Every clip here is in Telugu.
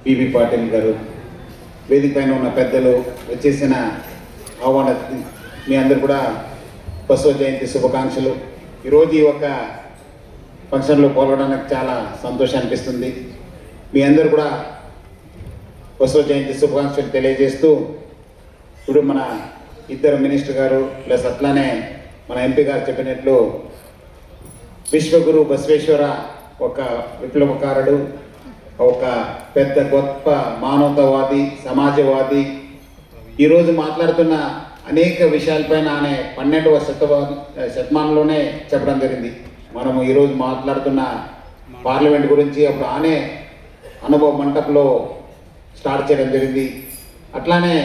పివి పాటిల్ గారు, వేదిక పైన ఉన్న పెద్దలు, వచ్చేసిన ఆహ్వాన మీ అందరు కూడా బసవ జయంతి శుభాకాంక్షలు. ఈరోజు ఈ యొక్క ఫంక్షన్లో పాల్గొనడానికి చాలా సంతోషం అనిపిస్తుంది. మీ అందరు కూడా బసవ జయంతి శుభాకాంక్షలు తెలియజేస్తూ, ఇప్పుడు మన ఇద్దరు మినిస్టర్ గారు ప్లస్ అట్లానే మన ఎంపీ గారు చెప్పినట్లు విశ్వగురు బసవేశ్వర ఒక విప్లవకారుడు, ఒక పెద్ద గొప్ప మానవతావాది, సమాజవాది. ఈరోజు మాట్లాడుతున్న అనేక విషయాలపైన ఆయన 12వ శతమానంలోనే చెప్పడం జరిగింది. మనము ఈరోజు మాట్లాడుతున్న పార్లమెంట్ గురించి అప్పుడు ఆనే అనుభవ మంటపంలో స్టార్ట్ చేయడం జరిగింది. అట్లానే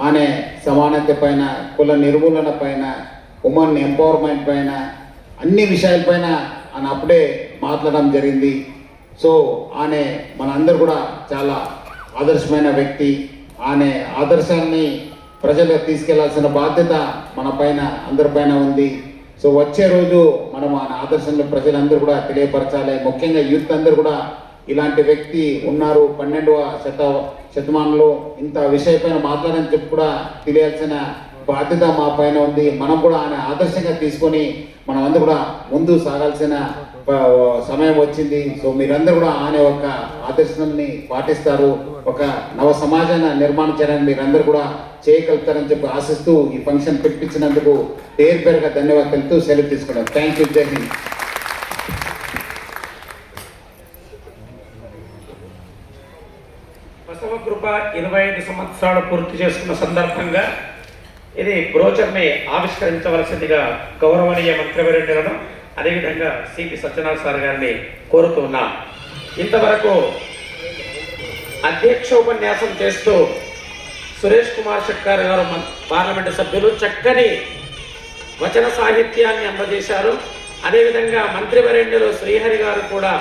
ఆనే సమానత పైన, కుల నిర్మూలన పైన, ఉమెన్ ఎంపవర్మెంట్ పైన, అన్ని విషయాలపైన ఆయన అప్పుడే మాట్లాడడం జరిగింది. సో ఆయన మనందరూ కూడా చాలా ఆదర్శమైన వ్యక్తి. ఆయన ఆదర్శాన్ని ప్రజలకు తీసుకెళ్లాల్సిన బాధ్యత మన పైన, అందరిపైన ఉంది. సో వచ్చే రోజు మనం ఆయన ఆదర్శంలో ప్రజలందరూ కూడా తెలియపరచాలి. ముఖ్యంగా యూత్ అందరూ కూడా ఇలాంటి వ్యక్తి ఉన్నారు 12వ శతమానంలో ఇంత విషయపైన మాట్లాడని చెప్పి కూడా తెలియాల్సిన బాధ్యత మా పైన ఉంది. మనం కూడా ఆయన ఆదర్శంగా తీసుకొని మనం అందరూ కూడా ముందు సాగాల్సిన సమయం వచ్చింది. సో మీరందరూ కూడా ఆయన ఒక ఆదర్శాన్ని పాటిస్తారు, ఒక నవ సమాజాన్ని నిర్మాణం చేయడానికి మీరందరూ కూడా చేయగలుగుతారని చెప్పి ఆశిస్తూ ఈ ఫంక్షన్ పెట్టించినందుకు పేరు పేరుగా ధన్యవాదాలు తెలుపుతూ సెలవు తీసుకున్నాం. Thank you. జై హింద్. బసవ కృప 25 సంవత్సరాలు పూర్తి చేసుకున్న సందర్భంగా ఇది బ్రోచర్ని ఆవిష్కరించవలసిందిగా గౌరవనీయ మంత్రివర్యులను, అదేవిధంగా సిపి సత్యనారాయణ సార్ గారిని కోరుతున్నాం. ఇంతవరకు అధ్యక్ష ఉపన్యాసం చేస్తూ సురేష్ కుమార్ షట్కార్ గారు పార్లమెంటు సభ్యులు చక్కని వచన సాహిత్యాన్ని అందజేశారు. అదేవిధంగా మంత్రివర్యులు శ్రీహరి గారు కూడా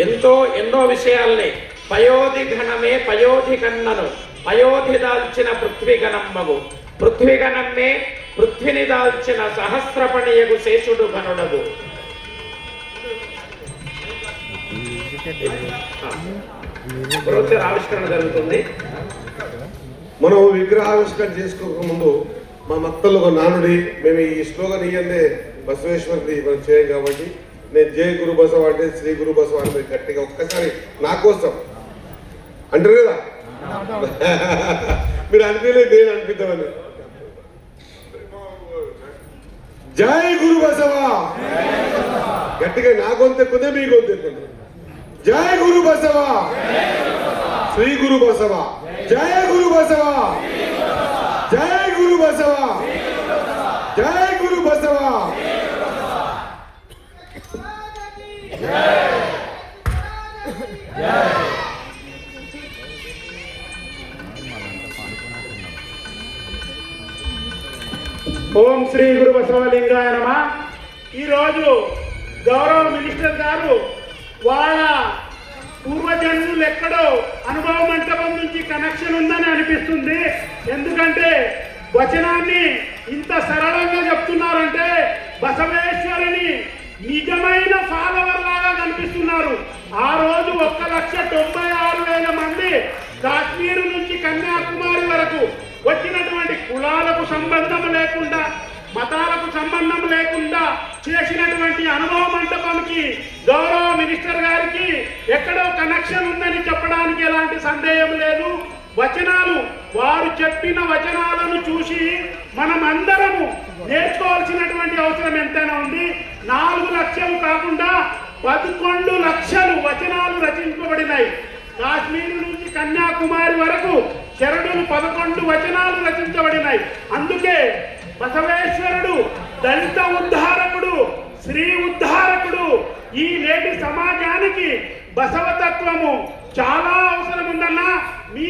ఎన్నో విషయాల్ని పయోధి ఘనమే పయోధి కన్నను పయోధి దాల్చిన పృథ్వీగణమ్మగు పృథ్వీగణమ్మే పృథ్విని దాల్చిన సహస్రపణియగు శేషుడు ఘనుడగు. ఆవిష్కరణ జరుగుతుంది. మనం విగ్రహావిష్కరణ చేసుకోకముందు మా మత్తలు ఒక నానుడి, మేము ఈ స్లోగన్ ఇయ్యందే బసవేశ్వరుది మనం చేయం కాబట్టి నేను జై గురు బసవ అంటే శ్రీ గురు బసవ అని మీరు గట్టిగా ఒక్కసారి నా కోసం అంటారు కదా, మీరు అనిపించలేదు నేను అనిపిద్దామని. జై గురు బసవ గట్టిగా నా గొంతు ఎక్కుందే మీ గొంతు ఎక్కుంది. జై గురు బసవ, శ్రీ గురు బసవ, జై గురు బసవ, జై గురు బసవ, జై గురు బసవ. ఓం శ్రీ గురు బసవలింగాయ నమః. ఈరోజు గౌరవ మినిస్టర్ గారు వాళ్ళ పూర్వజన్ములు ఎక్కడో అనుభవ మంటపం నుంచి కనెక్షన్ ఉందని అనిపిస్తుంది. ఎందుకంటే వచనాన్ని ఇంత సరళంగా చెప్తున్నారంటే బసవేశ్వరుని నిజమైన ఫాలోవర్ లాగా కనిపిస్తున్నారు. ఆ రోజు 1,96,000 మంది కాశ్మీరు నుంచి కన్యాకుమారి వరకు వచ్చినటువంటి కులాలకు సంబంధం లేకుండా, మతాలకు సంబంధం లేకుండా చేసినటువంటి అనుభవ మంటపానికి గౌరవ మినిస్టర్ గారికి ఎక్కడో కనెక్షన్ ఉందని చెప్పడానికి ఎలాంటి సందేహం లేదు. వచనాలు, వారు చెప్పిన వచనాలను చూసి మనం అందరము నేర్చుకోవాల్సినటువంటి అవసరం ఎంతైనా ఉంది. 4 లక్షలు కాకుండా 11 లక్షలు వచనాలు రచించబడినాయి. కాశ్మీరు నుంచి కన్యాకుమారి వరకు శరణులు 11 వచనాలు రచించబడినాయి. అందుకే బసవేశ్వరుడు దళిత ఉద్ధారకుడు, శ్రీ ఉద్ధారకుడు. ఈ నేటి సమాజానికి బసవతత్వము చాలా అవసరం ఉందన్న మీ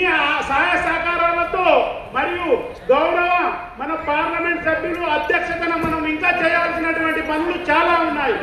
సహాయ సహకారాలతో మరియు గౌరవ మన పార్లమెంట్ సభ్యులు అధ్యక్షతన మనం ఇంకా చేయాల్సినటువంటి పనులు చాలా ఉన్నాయి.